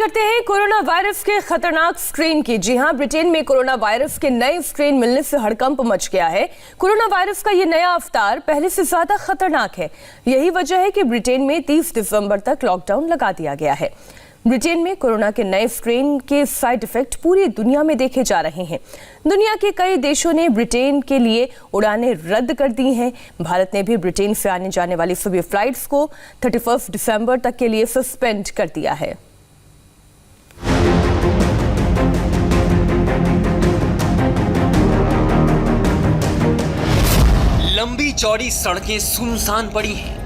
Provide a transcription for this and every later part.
करते हैं corona virus के खतरनाक स्ट्रेन की। जी हां, ब्रिटेन में कोरोना वायरस के नए स्ट्रेन मिलने से हड़कंप मच गया है। कोरोना वायरस का ये नया अवतार पहले से ज्यादा खतरनाक है। यही वजह है कि ब्रिटेन में 30 दिसंबर तक लॉकडाउन लगा दिया गया है। ब्रिटेन में कोरोना के नए स्ट्रेन के साइड इफेक्ट पूरी दुनिया में देखे जा रहे हैं। दुनिया के कई देशों ने ब्रिटेन के लिए उड़ानें रद्द कर दी हैं। भारत ने भी ब्रिटेन से आने जाने वाली सभी फ्लाइट्स को 31 दिसंबर तक के लिए सस्पेंड कर दिया है। लंबी चौड़ी सड़कें सुनसान पड़ी हैं।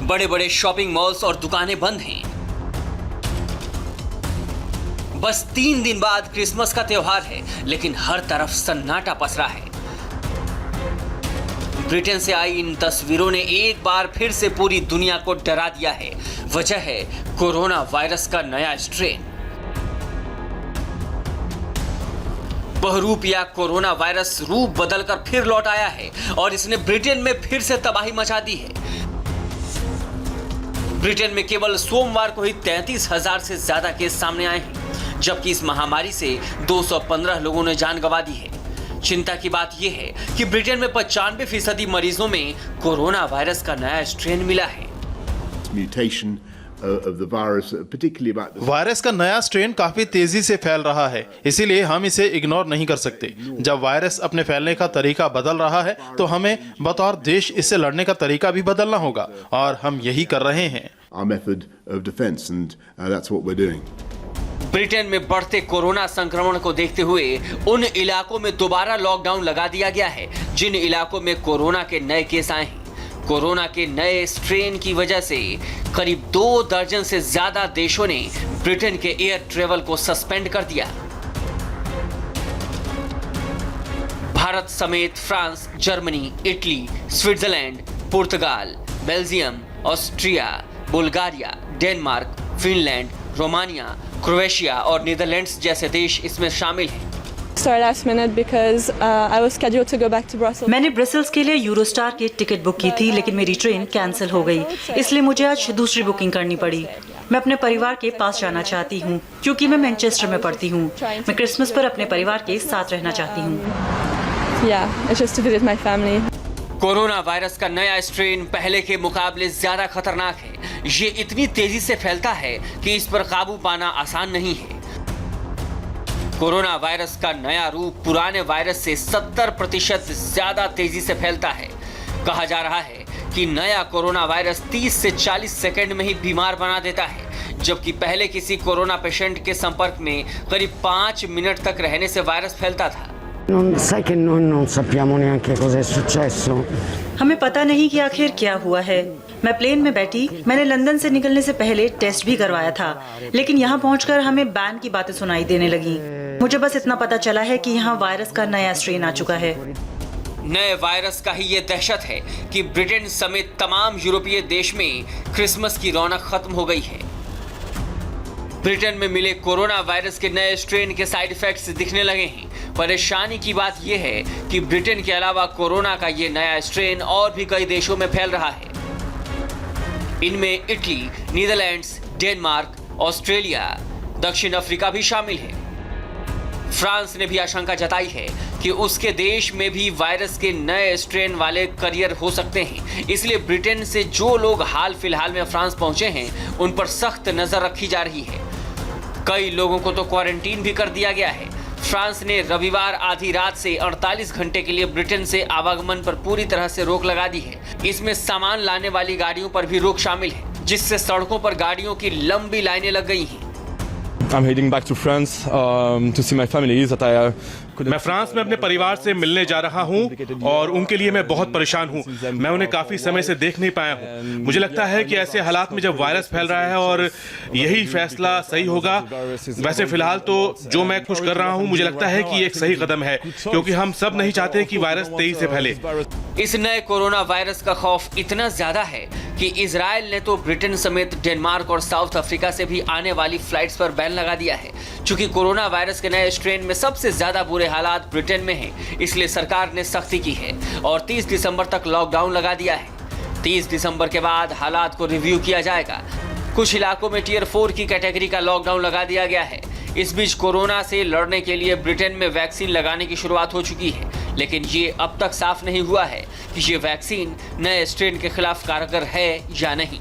बड़े बड़े शॉपिंग मॉल्स और दुकानें बंद हैं। बस 3 दिन बाद क्रिसमस का त्योहार है, लेकिन हर तरफ सन्नाटा पसरा है। ब्रिटेन से आई इन तस्वीरों ने एक बार फिर से पूरी दुनिया को डरा दिया है। वजह है कोरोना वायरस का नया स्ट्रेन। बहुरूप या कोरोना वायरस रूप बदलकर फिर लौट आया है और इसने ब्रिटेन में फिर से तबाही मचा दी है। ब्रिटेन में केवल सोमवार को ही 33,000 से ज्यादा केस सामने आए हैं, जबकि इस महामारी से 215 लोगों ने जान गंवा दी है। चिंता की बात यह है कि ब्रिटेन में 95% मरीजों में कोरोना वायरस का नया स्ट्रेन मिला है। वायरस का नया स्ट्रेन काफी तेजी से फैल रहा है, इसीलिए हम इसे इग्नोर नहीं कर सकते। जब वायरस अपने फैलने का तरीका बदल रहा है तो हमें बतौर देश इससे लड़ने का तरीका भी बदलना होगा, और हम यही कर रहे हैं। ब्रिटेन में बढ़ते कोरोना संक्रमण को देखते हुए उन इलाकों में दोबारा लॉकडाउन लगा दिया गया है जिन इलाकों में कोरोना के नए केस आए हैं। कोरोना के नए स्ट्रेन की वजह से करीब 2 दर्जन से ज्यादा देशों ने ब्रिटेन के एयर ट्रेवल को सस्पेंड कर दिया। भारत समेत फ्रांस, जर्मनी, इटली, स्विट्जरलैंड, पुर्तगाल, Belgium, Austria, Bulgaria, Denmark, Finland, Romania, Croatia और नीदरलैंड्स जैसे देश इसमें शामिल हैं। मैंने ब्रसेल्स के लिए यूरोस्टार की टिकट बुक की थी, लेकिन मेरी ट्रेन कैंसिल हो गई, इसलिए मुझे आज दूसरी बुकिंग करनी पड़ी। मैं अपने परिवार के पास जाना चाहती हूँ क्योंकि मैं मैनचेस्टर में पढ़ती हूँ। मैं क्रिसमस पर अपने परिवार के साथ रहना चाहती हूँ। कोरोना वायरस का नया स्ट्रेन पहले के मुकाबले ज्यादा खतरनाक है। ये इतनी तेजी से फैलता है कि इस पर काबू पाना आसान नहीं है। कोरोना वायरस का नया रूप पुराने वायरस से 70% ज्यादा तेजी से फैलता है। कहा जा रहा है कि नया कोरोना वायरस 30 से 40 सेकंड में ही बीमार बना देता है, जबकि पहले किसी कोरोना पेशेंट के संपर्क में करीब 5 मिनट तक रहने से वायरस फैलता था। हमें पता नहीं कि आखिर क्या हुआ है। मैं प्लेन में बैठी, मैंने लंदन से निकलने से पहले टेस्ट भी करवाया था, लेकिन यहाँ पहुंचकर हमें बैन की बातें सुनाई देने लगी। मुझे बस इतना पता चला है कि यहाँ वायरस का नया स्ट्रेन आ चुका है। नए वायरस का ही ये दहशत है कि ब्रिटेन समेत तमाम यूरोपीय देश में क्रिसमस की रौनक खत्म हो गई है। ब्रिटेन में मिले कोरोना वायरस के नए स्ट्रेन के साइड इफेक्ट्स दिखने लगे हैं। परेशानी की बात यह है कि ब्रिटेन के अलावा कोरोना का ये नया स्ट्रेन और भी कई देशों में फैल रहा है। इनमें इटली, नीदरलैंड्स, डेनमार्क, ऑस्ट्रेलिया, दक्षिण अफ्रीका भी शामिल है। फ्रांस ने भी आशंका जताई है कि उसके देश में भी वायरस के नए स्ट्रेन वाले करियर हो सकते हैं, इसलिए ब्रिटेन से जो लोग हाल फिलहाल में फ्रांस पहुंचे हैं उन पर सख्त नजर रखी जा रही है। कई लोगों को तो क्वारंटीन भी कर दिया गया है। फ्रांस ने रविवार आधी रात से 48 घंटे के लिए ब्रिटेन से आवागमन पर पूरी तरह से रोक लगा दी है। इसमें सामान लाने वाली गाड़ियों पर भी रोक शामिल है, जिससे सड़कों पर गाड़ियों की लंबी लाइनें लग गई हैं। I'm heading back to France to see my family that I मैं फ्रांस में अपने परिवार से मिलने जा रहा हूं और उनके लिए मैं बहुत परेशान हूं। मैं उन्हें काफी समय से देख नहीं पाया हूं। मुझे लगता है कि ऐसे हालात में जब वायरस फैल रहा है और यही फैसला सही होगा। वैसे फिलहाल तो जो मैं कुछ कर रहा हूं, मुझे लगता है कि एक सही कदम है, क्योंकि हम सब नहीं चाहते कि वायरस तेजी से फैले। इस नए कोरोना वायरस का खौफ इतना ज्यादा है कि इजराइल ने तो ब्रिटेन समेत डेनमार्क और साउथ अफ्रीका से भी आने वाली फ्लाइट्स पर बैन लगा दिया है। चूंकि कोरोना वायरस के नए स्ट्रेन में सबसे ज्यादा बुरे हालात ब्रिटेन में हैं, इसलिए सरकार ने सख्ती की है और 30 दिसंबर तक लॉकडाउन लगा दिया है। 30 दिसंबर के बाद हालात को रिव्यू किया जाएगा। कुछ इलाकों में टियर 4 की कैटेगरी का लॉकडाउन लगा दिया गया है। इस बीच कोरोना से लड़ने के लिए ब्रिटेन में वैक्सीन लगाने की शुरुआत हो चुकी है, लेकिन ये अब तक साफ नहीं हुआ है कि ये वैक्सीन नए स्ट्रेन के खिलाफ कारगर है या नहीं।